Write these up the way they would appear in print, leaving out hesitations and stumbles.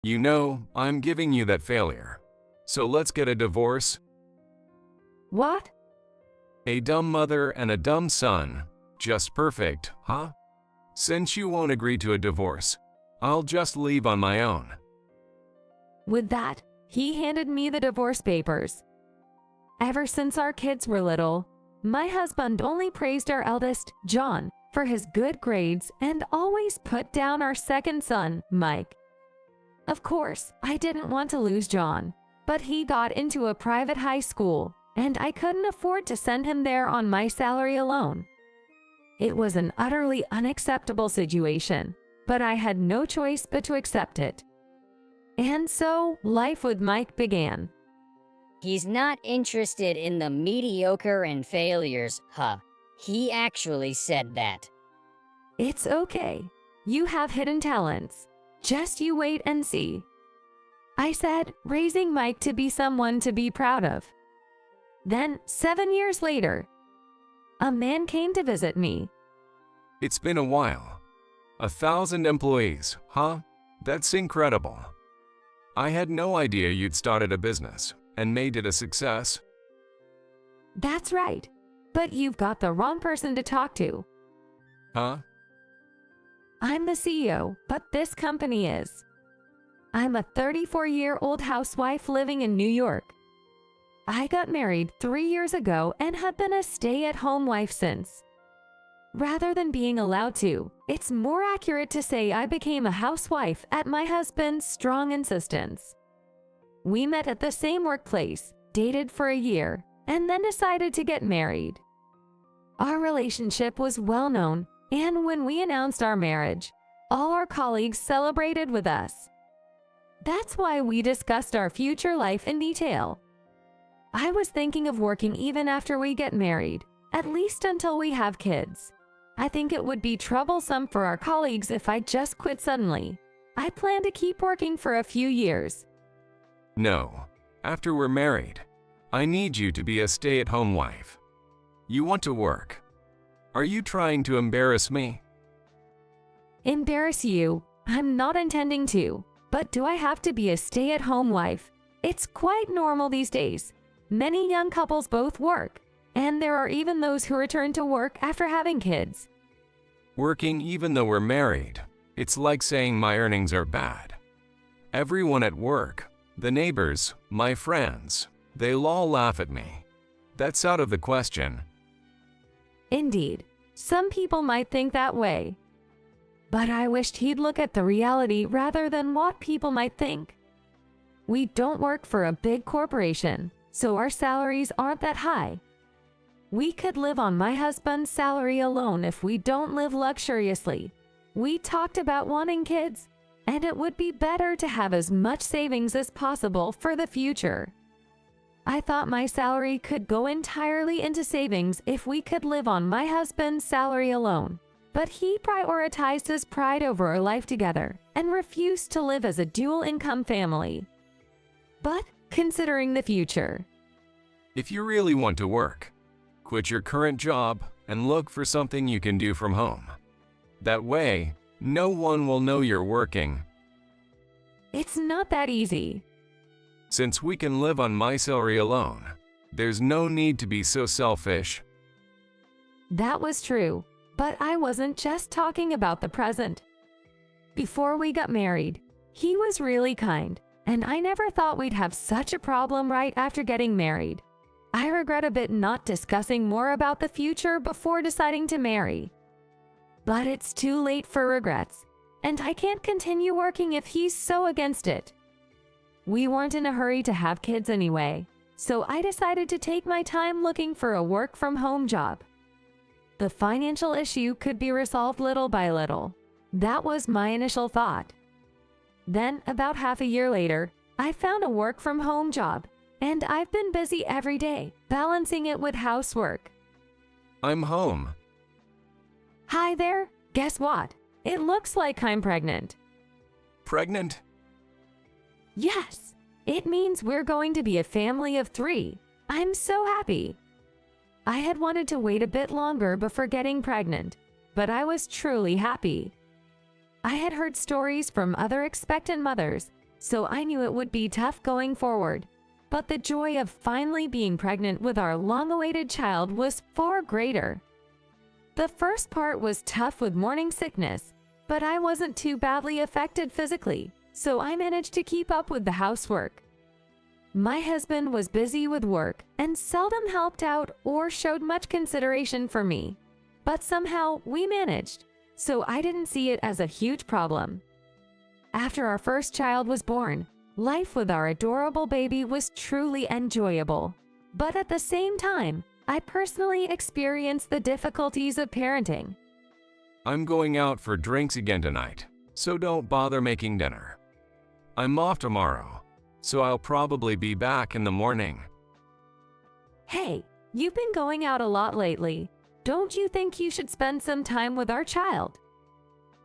You know, I'm giving you that failure. So let's get a divorce. What? A dumb mother and a dumb son. Just perfect, huh? Since you won't agree to a divorce, I'll just leave on my own. With that, he handed me the divorce papers. Ever since our kids were little, my husband only praised our eldest, John, for his good grades and always put down our second son, Mike. Of course, I didn't want to lose John, but he got into a private high school, and I couldn't afford to send him there on my salary alone. It was an utterly unacceptable situation, but I had no choice but to accept it. And so, life with Mike began. He's not interested in the mediocre and failures, huh? He actually said that. It's okay. You have hidden talents. Just you wait and see. I said, raising Mike to be someone to be proud of. Then, 7 years later, a man came to visit me. It's been a while. 1,000 employees, huh? That's incredible. I had no idea you'd started a business and made it a success. That's right. But you've got the wrong person to talk to. Huh? I'm the CEO, but this company is. I'm a 34-year-old housewife living in New York. I got married 3 years ago and have been a stay-at-home wife since. Rather than being allowed to, it's more accurate to say I became a housewife at my husband's strong insistence. We met at the same workplace, dated for a year, and then decided to get married. Our relationship was well known, and when we announced our marriage, all our colleagues celebrated with us. That's why we discussed our future life in detail. I was thinking of working even after we get married, at least until we have kids. I think it would be troublesome for our colleagues if I just quit suddenly. I plan to keep working for a few years. No. After we're married, I need you to be a stay-at-home wife. You want to work. Are you trying to embarrass me? Embarrass you? I'm not intending to. But do I have to be a stay-at-home wife? It's quite normal these days. Many young couples both work, and there are even those who return to work after having kids. Working even though we're married. It's like saying my earnings are bad. Everyone at work, the neighbors, my friends, they'll all laugh at me. That's out of the question. Indeed, some people might think that way. But I wished he'd look at the reality rather than what people might think. We don't work for a big corporation, so our salaries aren't that high. We could live on my husband's salary alone if we don't live luxuriously. We talked about wanting kids, and it would be better to have as much savings as possible for the future. I thought my salary could go entirely into savings if we could live on my husband's salary alone. But he prioritized his pride over our life together and refused to live as a dual-income family. But considering the future. If you really want to work, quit your current job and look for something you can do from home. That way, no one will know you're working. It's not that easy. Since we can live on my salary alone, there's no need to be so selfish. That was true, but I wasn't just talking about the present. Before we got married, he was really kind, and I never thought we'd have such a problem right after getting married. I regret a bit not discussing more about the future before deciding to marry. But it's too late for regrets, and I can't continue working if he's so against it. We weren't in a hurry to have kids anyway, so I decided to take my time looking for a work-from-home job. The financial issue could be resolved little by little. That was my initial thought. Then, about half a year later, I found a work-from-home job, and I've been busy every day, balancing it with housework. I'm home. Hi there, guess what? It looks like I'm pregnant. Pregnant? Yes, it means we're going to be a family of 3. I'm so happy. I had wanted to wait a bit longer before getting pregnant, but I was truly happy. I had heard stories from other expectant mothers, so I knew it would be tough going forward. But the joy of finally being pregnant with our long-awaited child was far greater. The first part was tough with morning sickness, but I wasn't too badly affected physically, so I managed to keep up with the housework. My husband was busy with work and seldom helped out or showed much consideration for me, but somehow we managed, so I didn't see it as a huge problem. After our first child was born, life with our adorable baby was truly enjoyable, but at the same time, I personally experienced the difficulties of parenting. I'm going out for drinks again tonight, so don't bother making dinner. I'm off tomorrow, so I'll probably be back in the morning. Hey, you've been going out a lot lately. Don't you think you should spend some time with our child?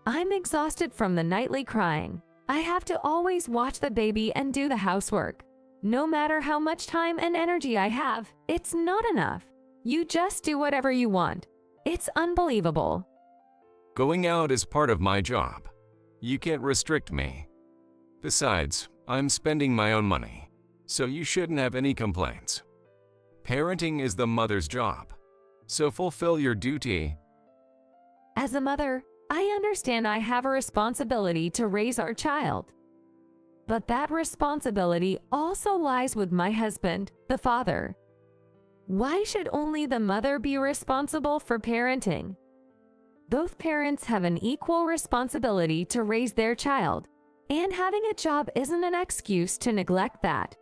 I'm exhausted from the nightly crying. I have to always watch the baby and do the housework. No matter how much time and energy I have, it's not enough. You just do whatever you want. It's unbelievable. Going out is part of my job. You can't restrict me. Besides, I'm spending my own money, so you shouldn't have any complaints. Parenting is the mother's job, so fulfill your duty. As a mother, I understand I have a responsibility to raise our child. But that responsibility also lies with my husband, the father. Why should only the mother be responsible for parenting? Both parents have an equal responsibility to raise their child, and having a job isn't an excuse to neglect that.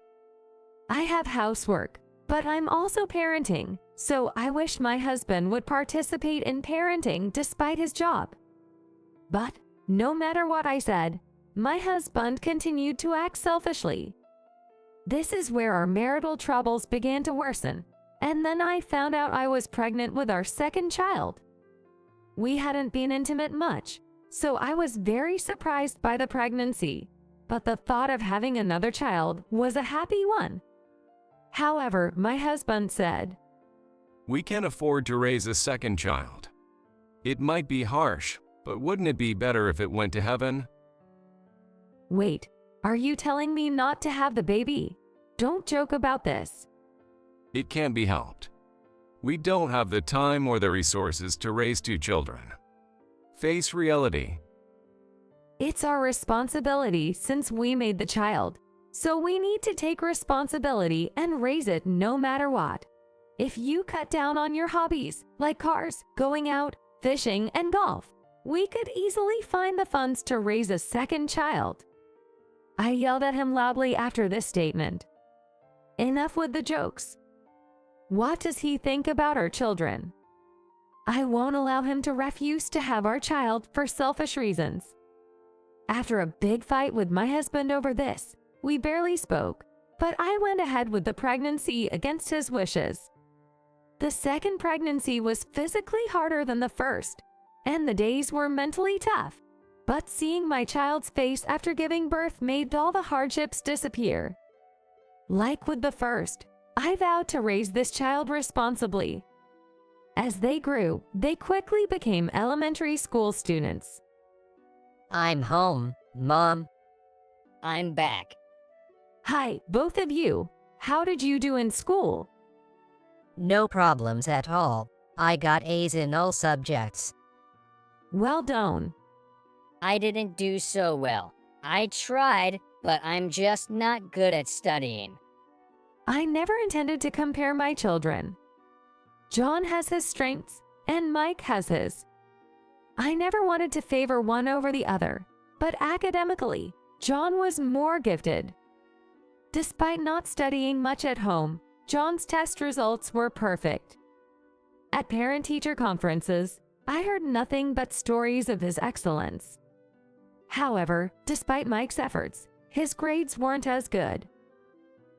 I have housework, but I'm also parenting, so I wish my husband would participate in parenting despite his job. But no matter what I said, my husband continued to act selfishly. This is where our marital troubles began to worsen, and then I found out I was pregnant with our second child. We hadn't been intimate much, so I was very surprised by the pregnancy, but the thought of having another child was a happy one. However, my husband said, We can't afford to raise a second child. It might be harsh, but wouldn't it be better if it went to heaven? Wait, are you telling me not to have the baby? Don't joke about this. It can't be helped. We don't have the time or the resources to raise 2 children. Face reality. It's our responsibility since we made the child, so we need to take responsibility and raise it no matter what. If you cut down on your hobbies, like cars, going out, fishing, and golf, we could easily find the funds to raise a second child. I yelled at him loudly after this statement. Enough with the jokes. What does he think about our children? I won't allow him to refuse to have our child for selfish reasons. After a big fight with my husband over this, we barely spoke, but I went ahead with the pregnancy against his wishes. The second pregnancy was physically harder than the first, and the days were mentally tough, but seeing my child's face after giving birth made all the hardships disappear. Like with the first, I vowed to raise this child responsibly. As they grew, they quickly became elementary school students. I'm home, Mom. I'm back. Hi, both of you. How did you do in school? No problems at all. I got A's in all subjects. Well done. I didn't do so well. I tried, but I'm just not good at studying. I never intended to compare my children. John has his strengths, and Mike has his. I never wanted to favor one over the other, but academically, John was more gifted. Despite not studying much at home, John's test results were perfect. At parent-teacher conferences, I heard nothing but stories of his excellence. However, despite Mike's efforts, his grades weren't as good.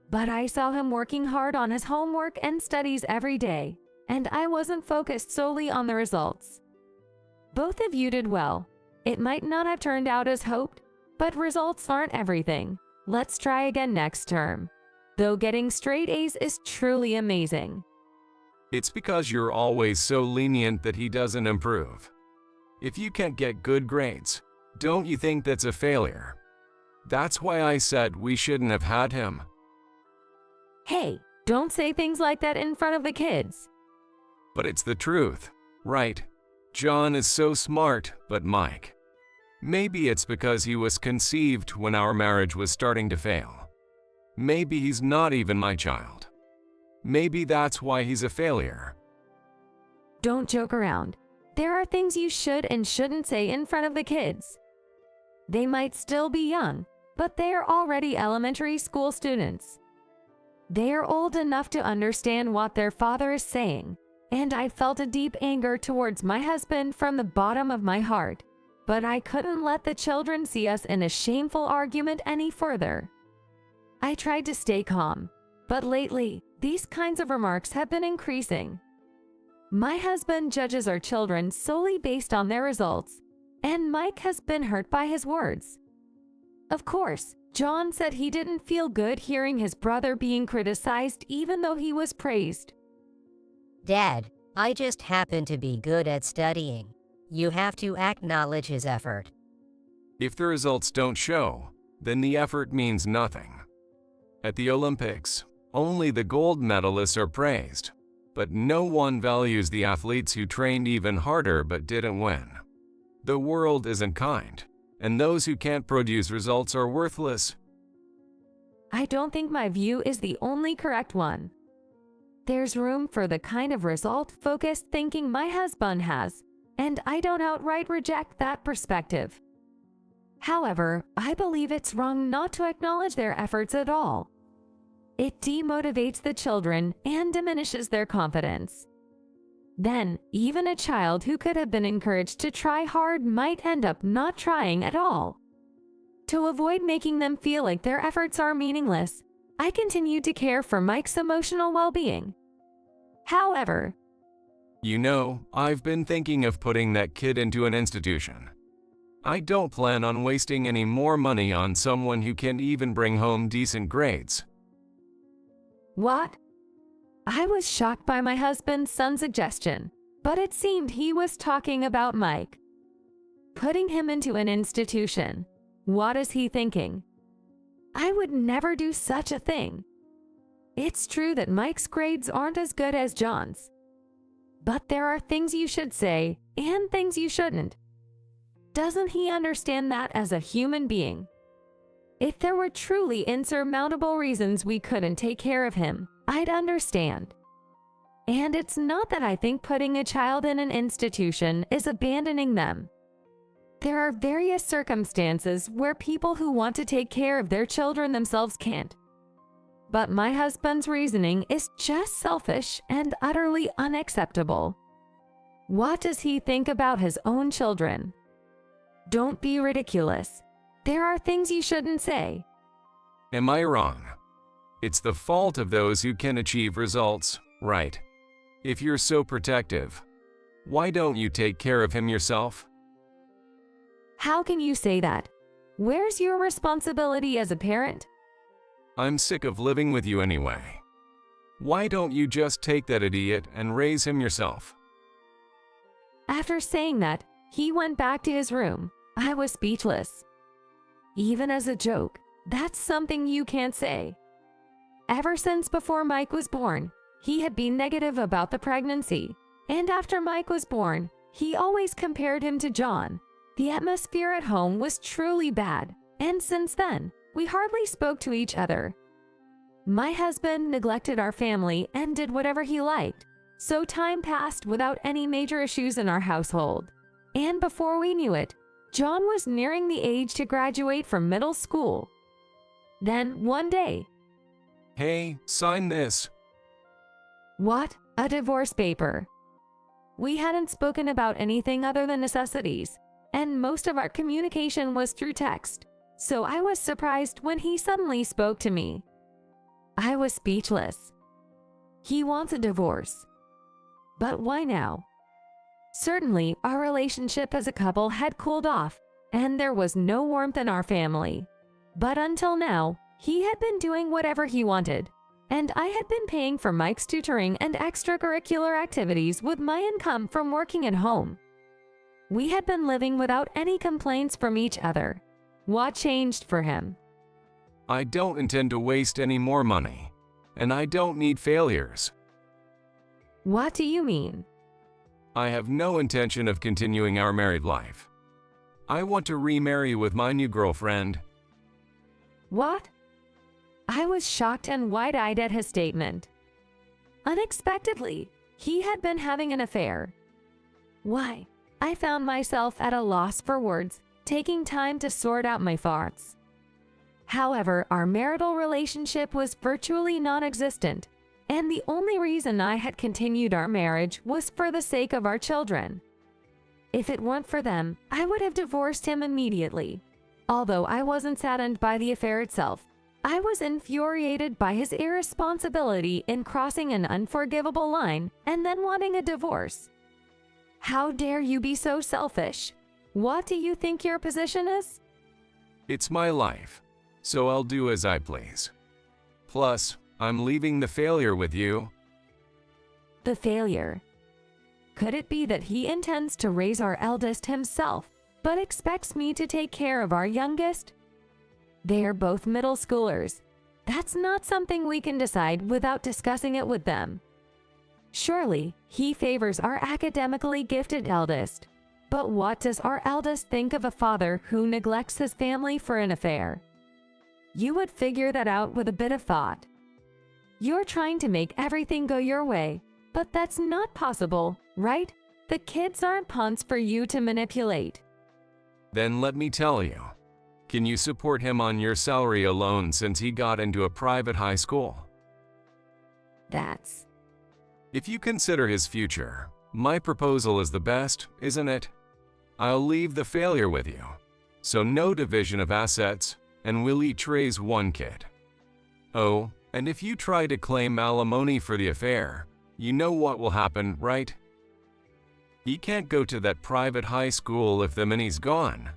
But I saw him working hard on his homework and studies every day, and I wasn't focused solely on the results. Both of you did well. It might not have turned out as hoped, but results aren't everything. Let's try again next term. Though getting straight A's is truly amazing. It's because you're always so lenient that he doesn't improve. If you can't get good grades, don't you think that's a failure? That's why I said we shouldn't have had him. Hey, don't say things like that in front of the kids. But it's the truth, right? John is so smart, but Mike. Maybe it's because he was conceived when our marriage was starting to fail. Maybe he's not even my child. Maybe that's why he's a failure. Don't joke around. There are things you should and shouldn't say in front of the kids. They might still be young, but they are already elementary school students. They are old enough to understand what their father is saying, and I felt a deep anger towards my husband from the bottom of my heart, but I couldn't let the children see us in a shameful argument any further. I tried to stay calm, but lately, these kinds of remarks have been increasing. My husband judges our children solely based on their results, and Mike has been hurt by his words. Of course, John said he didn't feel good hearing his brother being criticized even though he was praised. Dad, I just happen to be good at studying. You have to acknowledge his effort. If the results don't show, then the effort means nothing. At the Olympics, only the gold medalists are praised, but no one values the athletes who trained even harder but didn't win. The world isn't kind, and those who can't produce results are worthless. I don't think my view is the only correct one. There's room for the kind of result-focused thinking my husband has, and I don't outright reject that perspective. However, I believe it's wrong not to acknowledge their efforts at all. It demotivates the children and diminishes their confidence. Then, even a child who could have been encouraged to try hard might end up not trying at all. To avoid making them feel like their efforts are meaningless, I continued to care for Mike's emotional well-being. However, You know, I've been thinking of putting that kid into an institution. I don't plan on wasting any more money on someone who can't even bring home decent grades. what? I was shocked by my husband's son's suggestion, but it seemed he was talking about Mike. Putting him into an institution. What is he thinking? I would never do such a thing. It's true that Mike's grades aren't as good as John's. But there are things you should say and things you shouldn't. Doesn't he understand that as a human being? If there were truly insurmountable reasons we couldn't take care of him, I'd understand. And it's not that I think putting a child in an institution is abandoning them. There are various circumstances where people who want to take care of their children themselves can't. But my husband's reasoning is just selfish and utterly unacceptable. What does he think about his own children? Don't be ridiculous. There are things you shouldn't say. Am I wrong? It's the fault of those who can achieve results, right? If you're so protective, why don't you take care of him yourself? How can you say that? Where's your responsibility as a parent? I'm sick of living with you anyway. Why don't you just take that idiot and raise him yourself? After saying that, he went back to his room. I was speechless. Even as a joke, that's something you can't say. Ever since before Mike was born, he had been negative about the pregnancy. And after Mike was born, he always compared him to John. The atmosphere at home was truly bad, and since then, we hardly spoke to each other. My husband neglected our family and did whatever he liked, so time passed without any major issues in our household. And before we knew it, John was nearing the age to graduate from middle school. Then, one day, Hey, sign this. what? A divorce paper. We hadn't spoken about anything other than necessities, and most of our communication was through text, so I was surprised when he suddenly spoke to me. I was speechless. He wants a divorce. But why now? Certainly, our relationship as a couple had cooled off, and there was no warmth in our family. But until now, he had been doing whatever he wanted, and I had been paying for Mike's tutoring and extracurricular activities with my income from working at home. We had been living without any complaints from each other. What changed for him? I don't intend to waste any more money. And I don't need failures. What do you mean? I have no intention of continuing our married life. I want to remarry with my new girlfriend. What? I was shocked and wide-eyed at his statement. Unexpectedly, he had been having an affair. Why? I found myself at a loss for words, taking time to sort out my thoughts. However, our marital relationship was virtually non-existent, and the only reason I had continued our marriage was for the sake of our children. If it weren't for them, I would have divorced him immediately. Although I wasn't saddened by the affair itself, I was infuriated by his irresponsibility in crossing an unforgivable line and then wanting a divorce. How dare you be so selfish? What do you think your position is? It's my life, so I'll do as I please. Plus, I'm leaving the failure with you. The failure. Could it be that he intends to raise our eldest himself, but expects me to take care of our youngest? They are both middle schoolers. That's not something we can decide without discussing it with them. Surely, he favors our academically gifted eldest. But what does our eldest think of a father who neglects his family for an affair? You would figure that out with a bit of thought. You're trying to make everything go your way, but that's not possible, right? The kids aren't pawns for you to manipulate. Then let me tell you. Can you support him on your salary alone since he got into a private high school? That's... If you consider his future, my proposal is the best, isn't it? I'll leave the failure with you. So no division of assets, and we'll each raise one kid. Oh, and if you try to claim alimony for the affair, you know what will happen, right? He can't go to that private high school if the money's gone.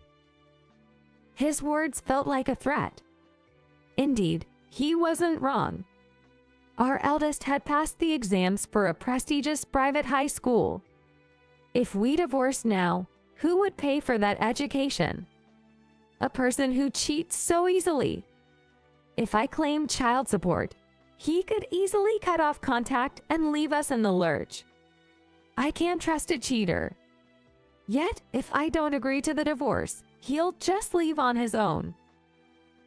His words felt like a threat. Indeed, he wasn't wrong. Our eldest had passed the exams for a prestigious private high school. If we divorced now, who would pay for that education? A person who cheats so easily. If I claimed child support, he could easily cut off contact and leave us in the lurch. I can't trust a cheater. Yet, if I don't agree to the divorce, he'll just leave on his own.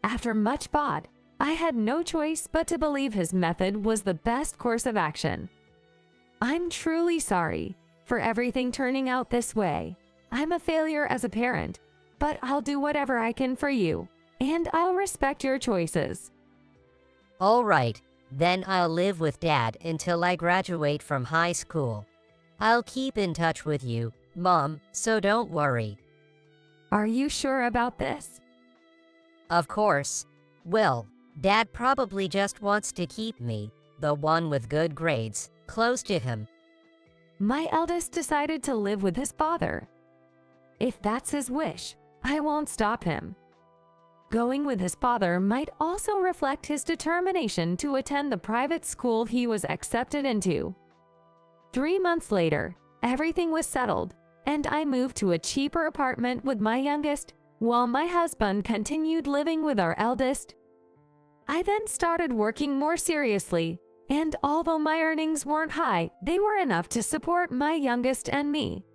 After much thought, I had no choice but to believe his method was the best course of action. I'm truly sorry for everything turning out this way. I'm a failure as a parent, but I'll do whatever I can for you, and I'll respect your choices. All right, then I'll live with Dad until I graduate from high school. I'll keep in touch with you, Mom, so don't worry. Are you sure about this? Of course. Well, Dad probably just wants to keep me, the one with good grades, close to him. My eldest decided to live with his father. If that's his wish, I won't stop him. Going with his father might also reflect his determination to attend the private school he was accepted into. 3 months later, everything was settled, and I moved to a cheaper apartment with my youngest, while my husband continued living with our eldest. I then started working more seriously, and although my earnings weren't high, they were enough to support my youngest and me.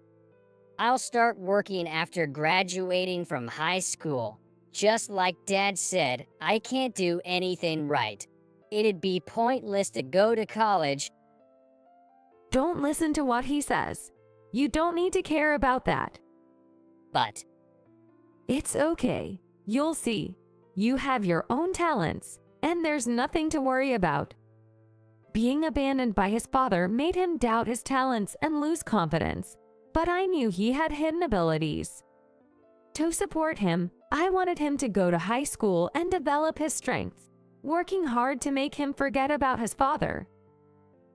I'll start working after graduating from high school. Just like Dad said, I can't do anything right. It'd be pointless to go to college. Don't listen to what he says. You don't need to care about that. But It's okay. You'll see. You have your own talents, and there's nothing to worry about. Being abandoned by his father made him doubt his talents and lose confidence, but I knew he had hidden abilities. To support him, I wanted him to go to high school and develop his strengths, working hard to make him forget about his father.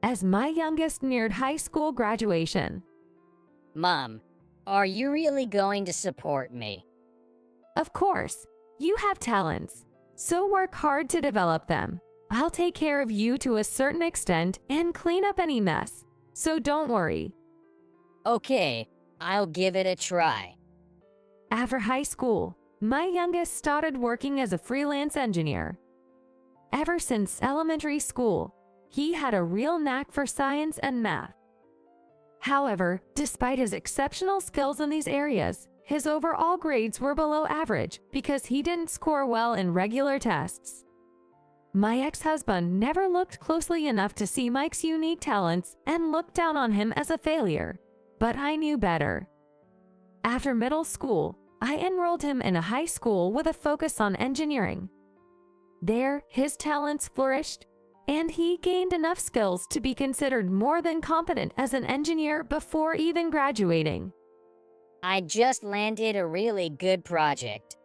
As my youngest neared high school graduation, Mom, are you really going to support me? of course, you have talents, so work hard to develop them. I'll take care of you to a certain extent and clean up any mess, so don't worry. Okay, I'll give it a try. After high school, my youngest started working as a freelance engineer. Ever since elementary school, he had a real knack for science and math. However, despite his exceptional skills in these areas, his overall grades were below average because he didn't score well in regular tests. My ex-husband never looked closely enough to see Mike's unique talents and looked down on him as a failure, but I knew better. After middle school, I enrolled him in a high school with a focus on engineering. There, his talents flourished, and he gained enough skills to be considered more than competent as an engineer before even graduating. I just landed a really good project.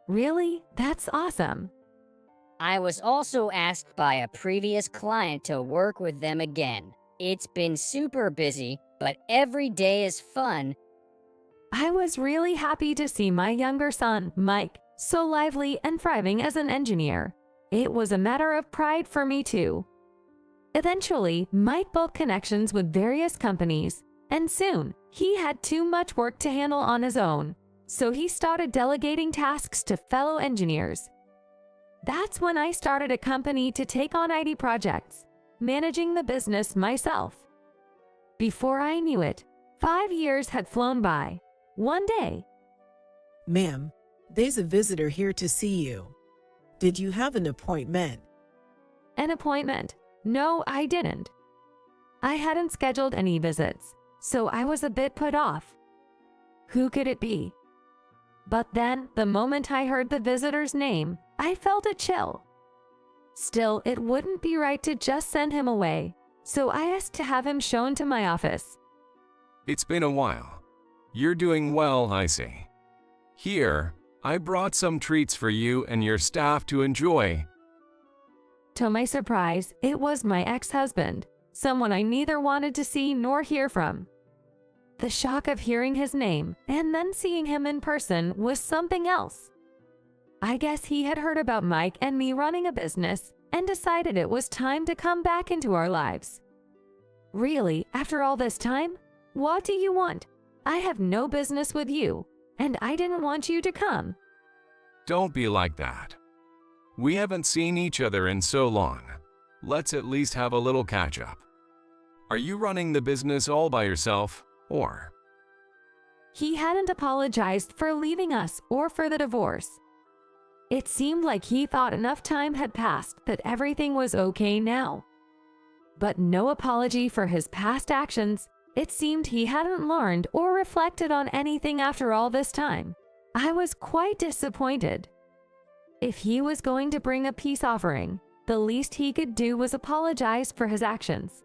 Really? That's awesome. I was also asked by a previous client to work with them again. It's been super busy, but every day is fun. I was really happy to see my younger son, Mike, so lively and thriving as an engineer. It was a matter of pride for me too. Eventually, Mike built connections with various companies, and soon, he had too much work to handle on his own, so he started delegating tasks to fellow engineers. That's when I started a company to take on IT projects, managing the business myself. Before I knew it, 5 years had flown by. One day, Ma'am, there's a visitor here to see you. Did you have an appointment? an appointment. No, I didn't. I hadn't scheduled any visits, so I was a bit put off. Who could it be? But then, the moment I heard the visitor's name, I felt a chill. Still, it wouldn't be right to just send him away, so I asked to have him shown to my office. It's been a while. You're doing well, I see. Here, I brought some treats for you and your staff to enjoy. To my surprise, it was my ex-husband, someone I neither wanted to see nor hear from. The shock of hearing his name and then seeing him in person was something else. I guess he had heard about Mike and me running a business and decided it was time to come back into our lives. Really, after all this time? What do you want? I have no business with you, and I didn't want you to come. Don't be like that. We haven't seen each other in so long. Let's at least have a little catch-up. Are you running the business all by yourself, or? He hadn't apologized for leaving us or for the divorce. It seemed like he thought enough time had passed that everything was okay now. But no apology for his past actions. It seemed he hadn't learned or reflected on anything after all this time. I was quite disappointed. If he was going to bring a peace offering, the least he could do was apologize for his actions.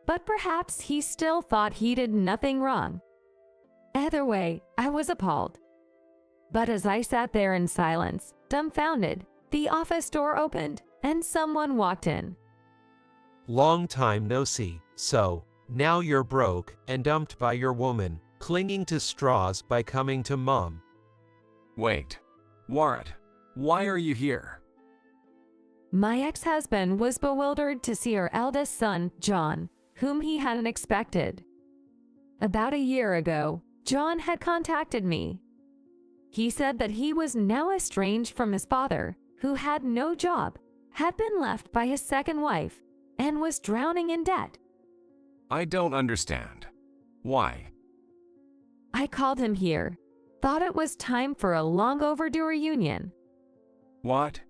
But perhaps he still thought he did nothing wrong. Either way, I was appalled. But as I sat there in silence, dumbfounded, the office door opened and someone walked in. Long time no see, so now you're broke and dumped by your woman, clinging to straws by coming to mom. Wait. What? Why are you here? My ex-husband was bewildered to see our eldest son, John, whom he hadn't expected. About a year ago, John had contacted me. He said that he was now estranged from his father, who had no job, had been left by his second wife, and was drowning in debt. I don't understand. Why? I called him here, thought it was time for a long overdue reunion. What?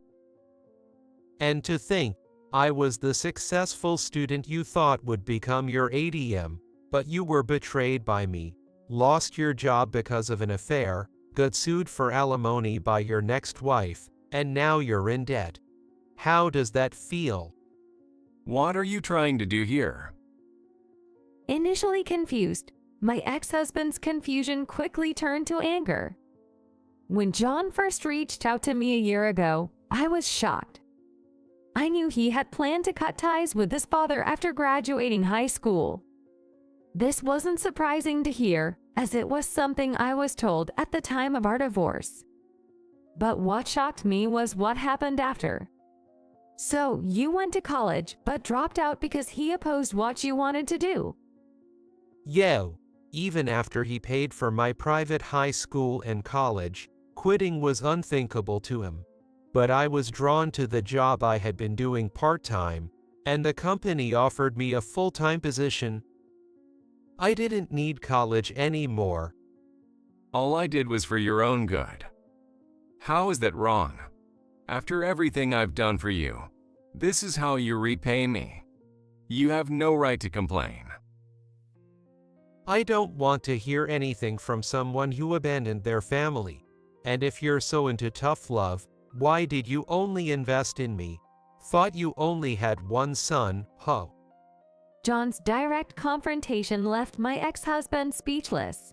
And to think, I was the successful student you thought would become your ATM, but you were betrayed by me, lost your job because of an affair, got sued for alimony by your next wife, and now you're in debt. How does that feel? What are you trying to do here? Initially confused, my ex-husband's confusion quickly turned to anger. When John first reached out to me a year ago, I was shocked. I knew he had planned to cut ties with his father after graduating high school. This wasn't surprising to hear, as it was something I was told at the time of our divorce. But what shocked me was what happened after. So, you went to college but dropped out because he opposed what you wanted to do. Yo, even after he paid for my private high school and college, Quitting was unthinkable to him. But I was drawn to the job I had been doing part-time, and the company offered me a full-time position. I didn't need college anymore. All I did was for your own good. How is that wrong? After everything I've done for you, this is how you repay me. You have no right to complain. I don't want to hear anything from someone who abandoned their family. And if you're so into tough love, why did you only invest in me? Thought you only had one son, huh? John's direct confrontation left my ex-husband speechless.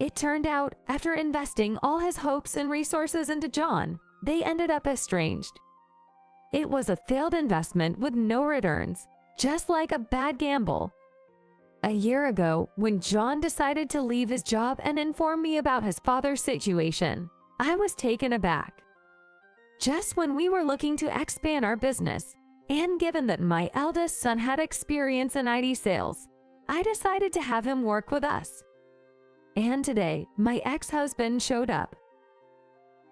It turned out, after investing all his hopes and resources into John, they ended up estranged. It was a failed investment with no returns, just like a bad gamble. A year ago, when John decided to leave his job and inform me about his father's situation, I was taken aback. Just when we were looking to expand our business, and given that my eldest son had experience in IT sales, I decided to have him work with us. And today, my ex-husband showed up.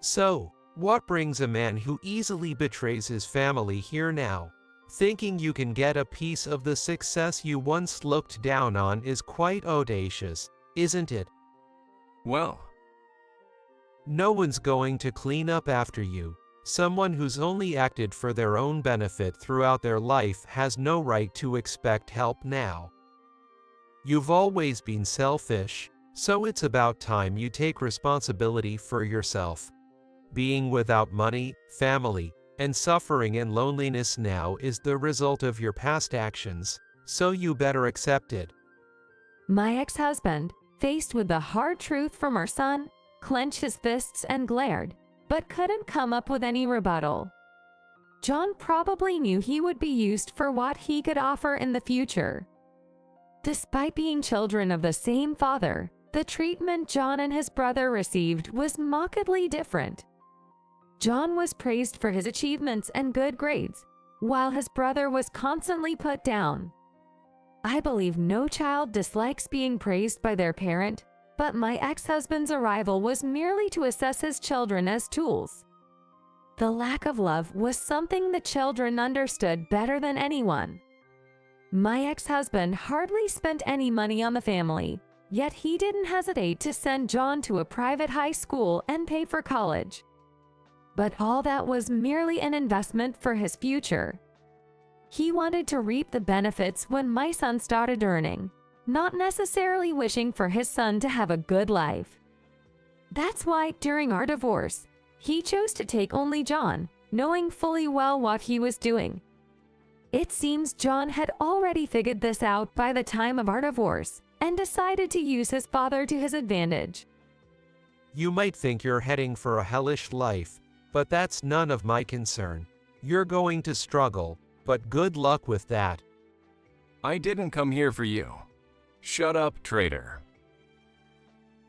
So, what brings a man who easily betrays his family here now? Thinking you can get a piece of the success you once looked down on is quite audacious, isn't it? Well, no one's going to clean up after you. Someone who's only acted for their own benefit throughout their life has no right to expect help now. You've always been selfish, so it's about time you take responsibility for yourself. Being without money, family, and suffering and loneliness now is the result of your past actions, so you better accept it. My ex-husband, faced with the hard truth from our son, clenched his fists and glared, but couldn't come up with any rebuttal. John probably knew he would be used for what he could offer in the future. Despite being children of the same father, the treatment John and his brother received was markedly different. John was praised for his achievements and good grades, while his brother was constantly put down. I believe no child dislikes being praised by their parent, but my ex-husband's arrival was merely to assess his children as tools. The lack of love was something the children understood better than anyone. My ex-husband hardly spent any money on the family, yet he didn't hesitate to send John to a private high school and pay for college. But all that was merely an investment for his future. He wanted to reap the benefits when my son started earning, not necessarily wishing for his son to have a good life. That's why, during our divorce, he chose to take only John, knowing fully well what he was doing. It seems John had already figured this out by the time of our divorce and decided to use his father to his advantage. You might think you're heading for a hellish life, but that's none of my concern. You're going to struggle, but good luck with that. I didn't come here for you. Shut up, traitor.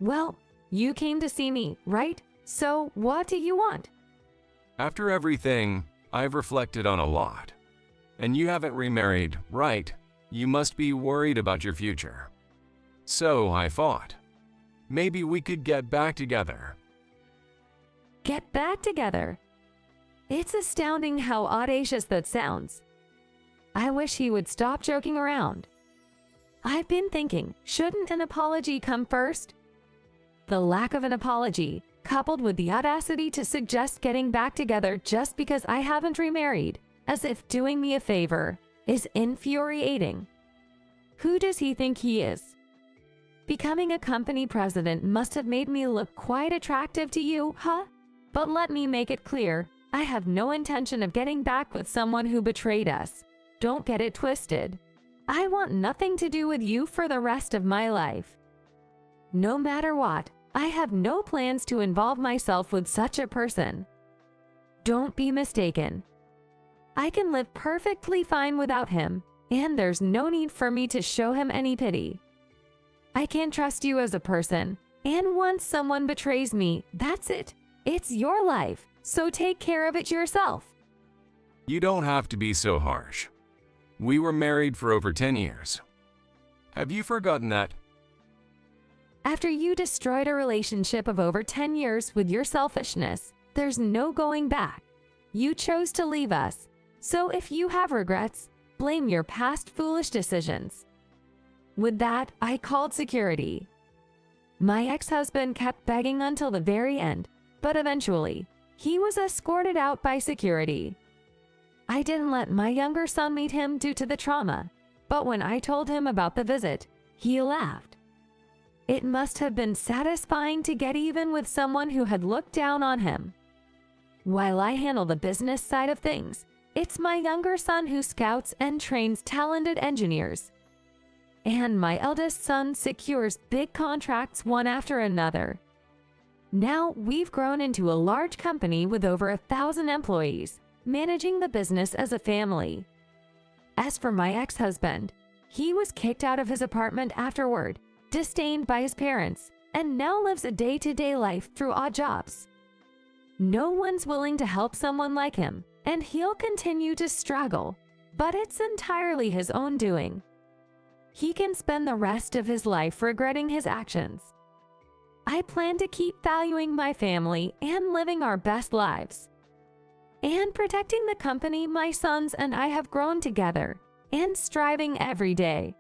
Well, you came to see me, right? So, what do you want? After everything, I've reflected on a lot. And you haven't remarried, right? You must be worried about your future. So I thought, maybe we could get back together. Get back together. It's astounding how audacious that sounds. I wish he would stop joking around. I've been thinking, shouldn't an apology come first? The lack of an apology, coupled with the audacity to suggest getting back together just because I haven't remarried, as if doing me a favor, is infuriating. Who does he think he is? Becoming a company president must have made me look quite attractive to you, huh? But let me make it clear, I have no intention of getting back with someone who betrayed us. Don't get it twisted. I want nothing to do with you for the rest of my life. No matter what, I have no plans to involve myself with such a person. Don't be mistaken. I can live perfectly fine without him, and there's no need for me to show him any pity. I can trust you as a person, and once someone betrays me, that's it. It's your life, so take care of it yourself. You don't have to be so harsh. We were married for over 10 years. Have you forgotten that? After you destroyed a relationship of over 10 years with your selfishness, there's no going back. You chose to leave us. So if you have regrets, blame your past foolish decisions. With that, I called security. My ex-husband kept begging until the very end, but eventually, he was escorted out by security. I didn't let my younger son meet him due to the trauma, but when I told him about the visit, he laughed. It must have been satisfying to get even with someone who had looked down on him. While I handle the business side of things, it's my younger son who scouts and trains talented engineers. And my eldest son secures big contracts one after another. Now we've grown into a large company with over 1,000 employees, managing the business as a family. As for my ex-husband, he was kicked out of his apartment afterward, disdained by his parents, and now lives a day-to-day life through odd jobs. No one's willing to help someone like him, and he'll continue to struggle, but it's entirely his own doing. He can spend the rest of his life regretting his actions. I plan to keep valuing my family and living our best lives, and protecting the company my sons and I have grown together, and striving every day